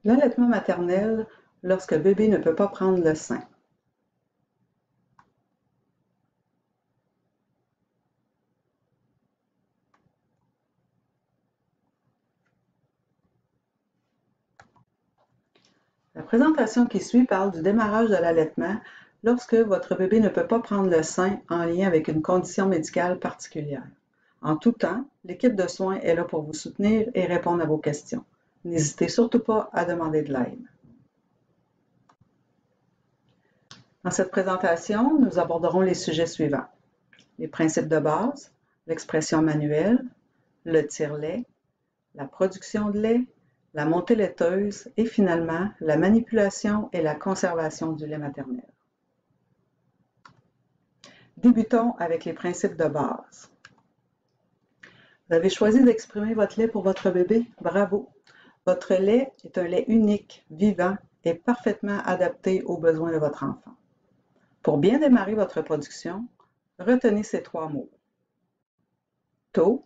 L'allaitement maternel lorsque bébé ne peut pas prendre le sein. La présentation qui suit parle du démarrage de l'allaitement lorsque votre bébé ne peut pas prendre le sein en lien avec une condition médicale particulière. En tout temps, l'équipe de soins est là pour vous soutenir et répondre à vos questions. N'hésitez surtout pas à demander de l'aide. Dans cette présentation, nous aborderons les sujets suivants: les principes de base, l'expression manuelle, le tire-lait, la production de lait, la montée laiteuse et finalement la manipulation et la conservation du lait maternel. Débutons avec les principes de base. Vous avez choisi d'exprimer votre lait pour votre bébé? Bravo! Votre lait est un lait unique, vivant et parfaitement adapté aux besoins de votre enfant. Pour bien démarrer votre production, retenez ces 3 mots: tôt,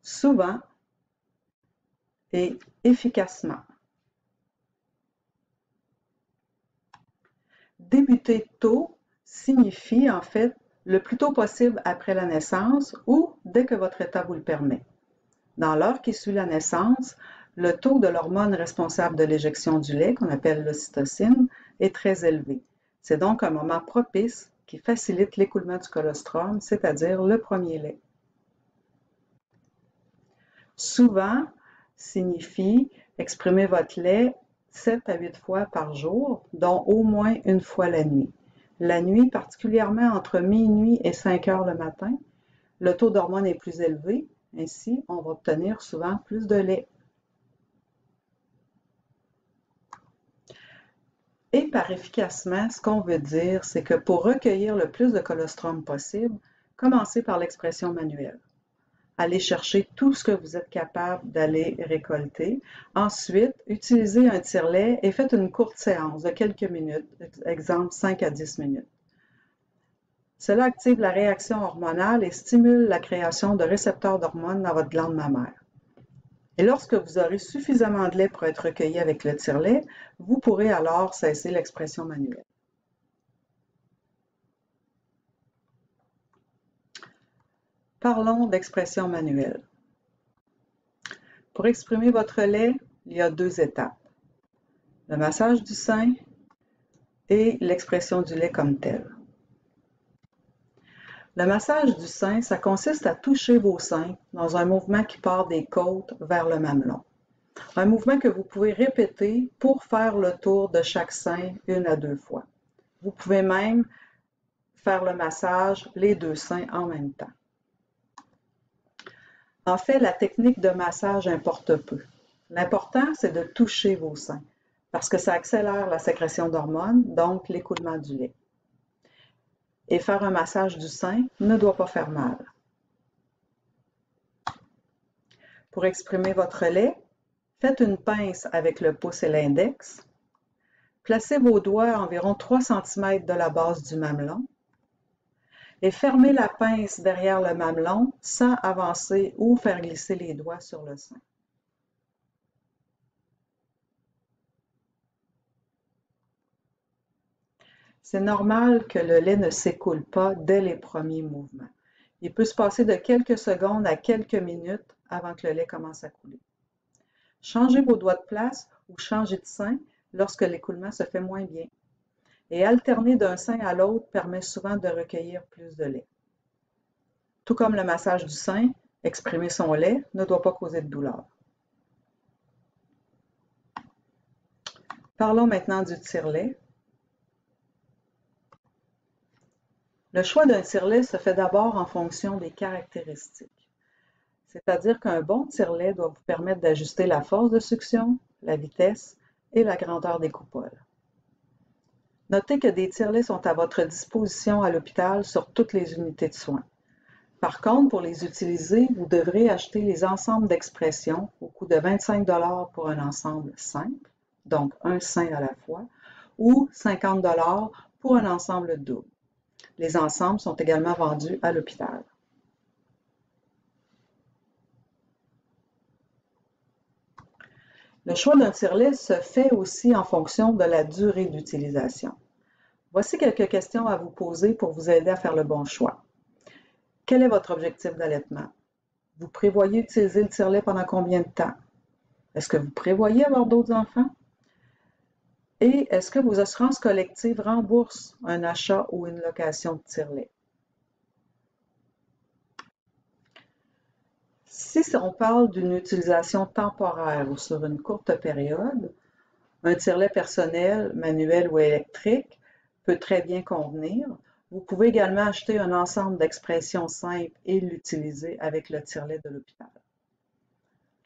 souvent et efficacement. Débuter tôt signifie en fait le plus tôt possible après la naissance ou dès que votre état vous le permet. Dans l'heure qui suit la naissance, le taux de l'hormone responsable de l'éjection du lait, qu'on appelle l'ocytocine, est très élevé. C'est donc un moment propice qui facilite l'écoulement du colostrum, c'est-à-dire le premier lait. Souvent signifie exprimer votre lait 7 à 8 fois par jour, dont au moins une fois la nuit. La nuit, particulièrement entre minuit et 5 heures le matin, le taux d'hormones est plus élevé, ainsi on va obtenir souvent plus de lait. Et par efficacement, ce qu'on veut dire, c'est que pour recueillir le plus de colostrum possible, commencez par l'expression manuelle. Allez chercher tout ce que vous êtes capable d'aller récolter. Ensuite, utilisez un tire-lait et faites une courte séance de quelques minutes, exemple 5 à 10 minutes. Cela active la réaction hormonale et stimule la création de récepteurs d'hormones dans votre glande mammaire. Et lorsque vous aurez suffisamment de lait pour être recueilli avec le tire-lait, vous pourrez alors cesser l'expression manuelle. Parlons d'expression manuelle. Pour exprimer votre lait, il y a 2 étapes: le massage du sein et l'expression du lait comme tel. Le massage du sein, ça consiste à toucher vos seins dans un mouvement qui part des côtes vers le mamelon. Un mouvement que vous pouvez répéter pour faire le tour de chaque sein 1 à 2 fois. Vous pouvez même faire le massage les 2 seins en même temps. En fait, la technique de massage importe peu. L'important, c'est de toucher vos seins parce que ça accélère la sécrétion d'hormones, donc l'écoulement du lait. Et faire un massage du sein ne doit pas faire mal. Pour exprimer votre lait, faites une pince avec le pouce et l'index. Placez vos doigts à environ 3 cm de la base du mamelon et fermez la pince derrière le mamelon sans avancer ou faire glisser les doigts sur le sein. C'est normal que le lait ne s'écoule pas dès les premiers mouvements. Il peut se passer de quelques secondes à quelques minutes avant que le lait commence à couler. Changez vos doigts de place ou changez de sein lorsque l'écoulement se fait moins bien. Et alterner d'un sein à l'autre permet souvent de recueillir plus de lait. Tout comme le massage du sein, exprimer son lait ne doit pas causer de douleur. Parlons maintenant du tire-lait. Le choix d'un tire-lait se fait d'abord en fonction des caractéristiques. C'est-à-dire qu'un bon tire-lait doit vous permettre d'ajuster la force de succion, la vitesse et la grandeur des coupoles. Notez que des tire-laits sont à votre disposition à l'hôpital sur toutes les unités de soins. Par contre, pour les utiliser, vous devrez acheter les ensembles d'expression au coût de 25 $ pour un ensemble simple, donc un sein à la fois, ou 50 $ pour un ensemble double. Les ensembles sont également vendus à l'hôpital. Le choix d'un tire-lait se fait aussi en fonction de la durée d'utilisation. Voici quelques questions à vous poser pour vous aider à faire le bon choix. Quel est votre objectif d'allaitement? Vous prévoyez utiliser le tire-lait pendant combien de temps? Est-ce que vous prévoyez avoir d'autres enfants? Et est-ce que vos assurances collectives remboursent un achat ou une location de tire-lait? Si on parle d'une utilisation temporaire ou sur une courte période, un tire-lait personnel, manuel ou électrique peut très bien convenir. Vous pouvez également acheter un ensemble d'expressions simples et l'utiliser avec le tire-lait de l'hôpital.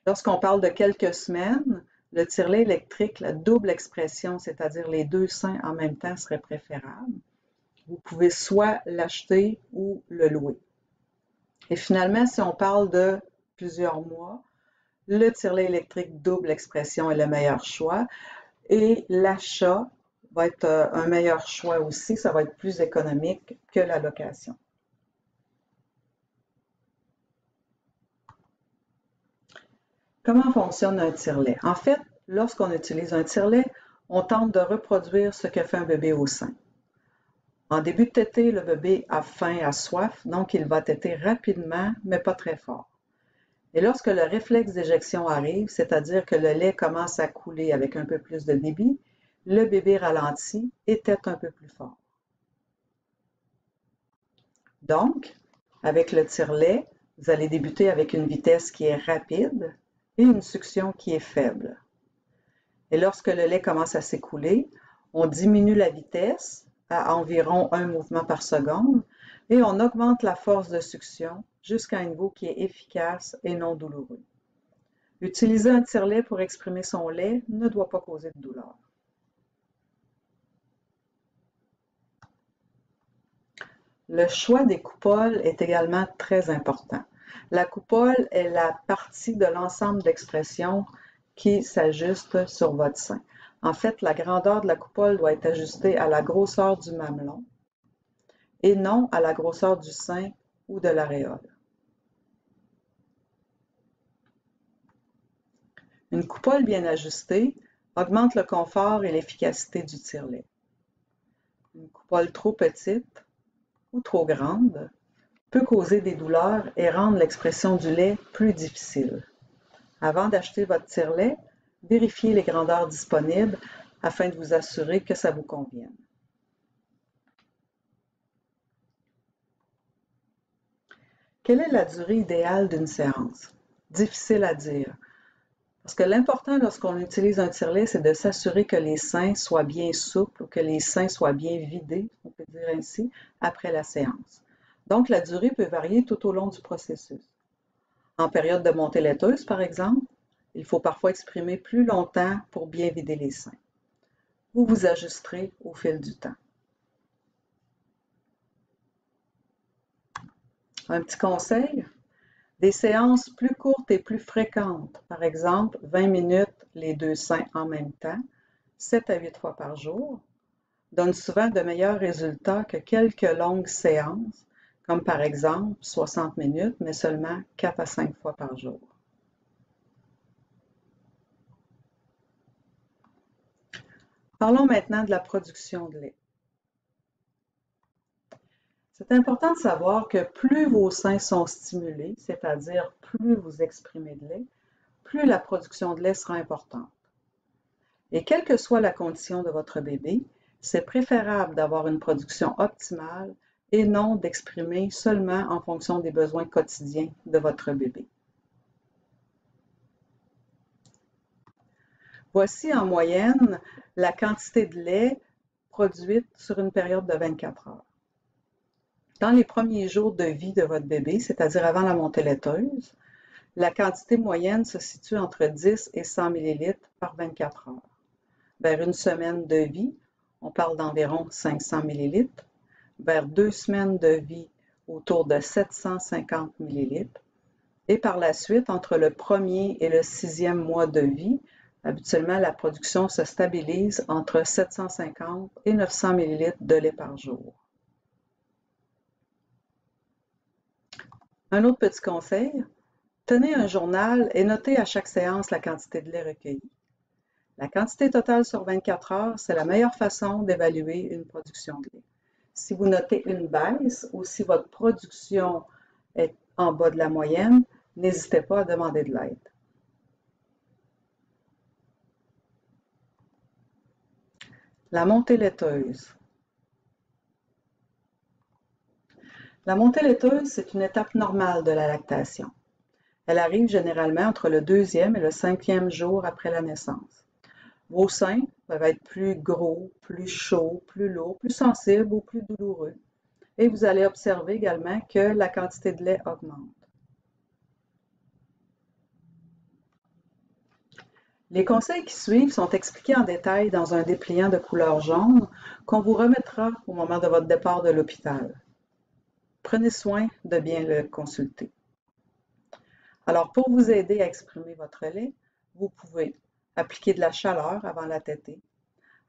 Lorsqu'on parle de quelques semaines, le tire-lait électrique, la double expression, c'est-à-dire les deux seins en même temps, serait préférable. Vous pouvez soit l'acheter ou le louer. Et finalement, si on parle de plusieurs mois, le tire-lait électrique double expression est le meilleur choix et l'achat va être un meilleur choix aussi, ça va être plus économique que la location. Comment fonctionne un tire-lait? En fait, lorsqu'on utilise un tire-lait, on tente de reproduire ce que fait un bébé au sein. En début de tétée, le bébé a faim, a soif, donc il va téter rapidement, mais pas très fort. Et lorsque le réflexe d'éjection arrive, c'est-à-dire que le lait commence à couler avec un peu plus de débit, le bébé ralentit et tète un peu plus fort. Donc, avec le tire-lait, vous allez débuter avec une vitesse qui est rapide et une succion qui est faible. Et lorsque le lait commence à s'écouler, on diminue la vitesse à environ 1 mouvement par seconde et on augmente la force de succion jusqu'à un niveau qui est efficace et non douloureux. Utiliser un tire-lait pour exprimer son lait ne doit pas causer de douleur. Le choix des coupoles est également très important. La coupole est la partie de l'ensemble d'expressions qui s'ajuste sur votre sein. En fait, la grandeur de la coupole doit être ajustée à la grosseur du mamelon et non à la grosseur du sein ou de l'aréole. Une coupole bien ajustée augmente le confort et l'efficacité du tire-lait. Une coupole trop petite ou trop grande peut causer des douleurs et rendre l'expression du lait plus difficile. Avant d'acheter votre tire-lait, vérifiez les grandeurs disponibles afin de vous assurer que ça vous convienne. Quelle est la durée idéale d'une séance? Difficile à dire. Parce que l'important lorsqu'on utilise un tire-lait, c'est de s'assurer que les seins soient bien souples ou que les seins soient bien vidés, on peut dire ainsi, après la séance. Donc, la durée peut varier tout au long du processus. En période de montée laiteuse, par exemple, il faut parfois exprimer plus longtemps pour bien vider les seins. Vous vous ajusterez au fil du temps. Un petit conseil, des séances plus courtes et plus fréquentes, par exemple 20 minutes les deux seins en même temps, 7 à 8 fois par jour, donnent souvent de meilleurs résultats que quelques longues séances, comme par exemple 60 minutes, mais seulement 4 à 5 fois par jour. Parlons maintenant de la production de lait. C'est important de savoir que plus vos seins sont stimulés, c'est-à-dire plus vous exprimez de lait, plus la production de lait sera importante. Et quelle que soit la condition de votre bébé, c'est préférable d'avoir une production optimale et non d'exprimer seulement en fonction des besoins quotidiens de votre bébé. Voici en moyenne la quantité de lait produite sur une période de 24 heures. Dans les premiers jours de vie de votre bébé, c'est-à-dire avant la montée laiteuse, la quantité moyenne se situe entre 10 et 100 ml par 24 heures. Vers une semaine de vie, on parle d'environ 500 ml. Vers 2 semaines de vie, autour de 750 ml. Et par la suite, entre le premier et le 6e mois de vie, habituellement, la production se stabilise entre 750 et 900 ml de lait par jour. Un autre petit conseil, tenez un journal et notez à chaque séance la quantité de lait recueillie. La quantité totale sur 24 heures, c'est la meilleure façon d'évaluer une production de lait. Si vous notez une baisse ou si votre production est en bas de la moyenne, n'hésitez pas à demander de l'aide. La montée laiteuse. La montée laiteuse, c'est une étape normale de la lactation. Elle arrive généralement entre le 2e et le 5e jour après la naissance. Vos seins peuvent être plus gros, plus chauds, plus lourds, plus sensibles ou plus douloureux. Et vous allez observer également que la quantité de lait augmente. Les conseils qui suivent sont expliqués en détail dans un dépliant de couleur jaune qu'on vous remettra au moment de votre départ de l'hôpital. Prenez soin de bien le consulter. Alors, pour vous aider à exprimer votre lait, vous pouvez appliquer de la chaleur avant la tétée,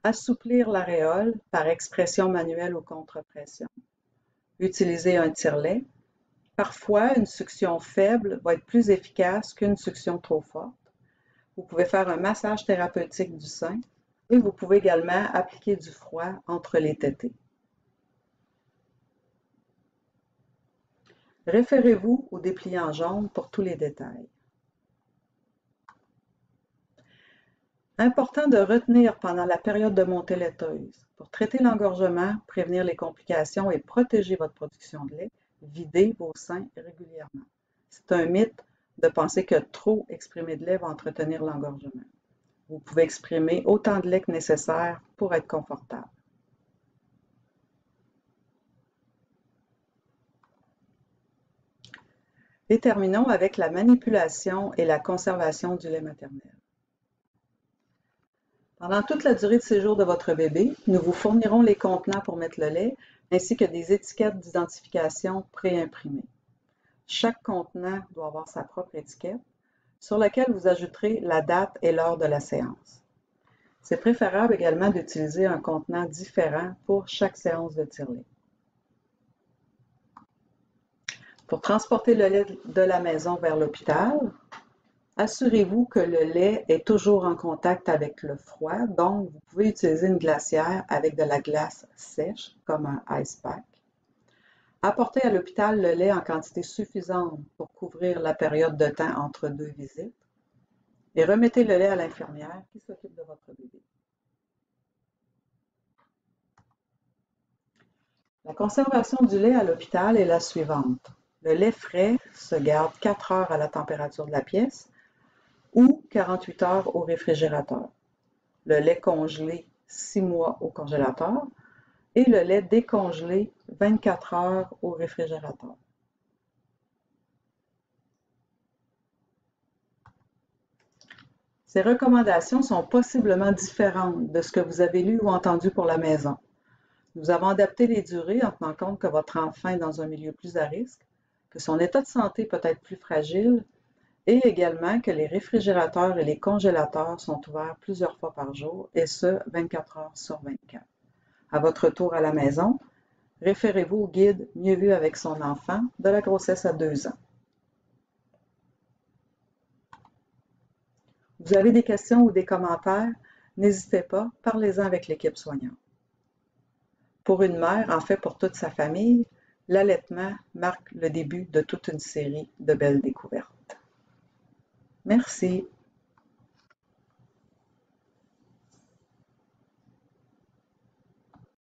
assouplir l'aréole par expression manuelle ou contre-pression, utiliser un tire-lait. Parfois, une succion faible va être plus efficace qu'une succion trop forte. Vous pouvez faire un massage thérapeutique du sein et vous pouvez également appliquer du froid entre les tétées. Référez-vous au dépliant jaune pour tous les détails. Important de retenir pendant la période de montée laiteuse. Pour traiter l'engorgement, prévenir les complications et protéger votre production de lait, videz vos seins régulièrement. C'est un mythe de penser que trop exprimer de lait va entretenir l'engorgement. Vous pouvez exprimer autant de lait que nécessaire pour être confortable. Et terminons avec la manipulation et la conservation du lait maternel. Pendant toute la durée de séjour de votre bébé, nous vous fournirons les contenants pour mettre le lait, ainsi que des étiquettes d'identification pré-imprimées. Chaque contenant doit avoir sa propre étiquette, sur laquelle vous ajouterez la date et l'heure de la séance. C'est préférable également d'utiliser un contenant différent pour chaque séance de tire-lait. Pour transporter le lait de la maison vers l'hôpital, assurez-vous que le lait est toujours en contact avec le froid, donc vous pouvez utiliser une glacière avec de la glace sèche, comme un ice pack. Apportez à l'hôpital le lait en quantité suffisante pour couvrir la période de temps entre 2 visites. Et remettez le lait à l'infirmière qui s'occupe de votre bébé. La conservation du lait à l'hôpital est la suivante. Le lait frais se garde 4 heures à la température de la pièce ou 48 heures au réfrigérateur. Le lait congelé, 6 mois au congélateur et le lait décongelé, 24 heures au réfrigérateur. Ces recommandations sont possiblement différentes de ce que vous avez lu ou entendu pour la maison. Nous avons adapté les durées en tenant compte que votre enfant est dans un milieu plus à risque, que son état de santé peut être plus fragile et également que les réfrigérateurs et les congélateurs sont ouverts plusieurs fois par jour et ce, 24 heures sur 24. À votre retour à la maison, référez-vous au guide Mieux vu avec son enfant de la grossesse à 2 ans. Vous avez des questions ou des commentaires? N'hésitez pas, parlez-en avec l'équipe soignante. Pour une mère, en fait pour toute sa famille, l'allaitement marque le début de toute une série de belles découvertes. Merci.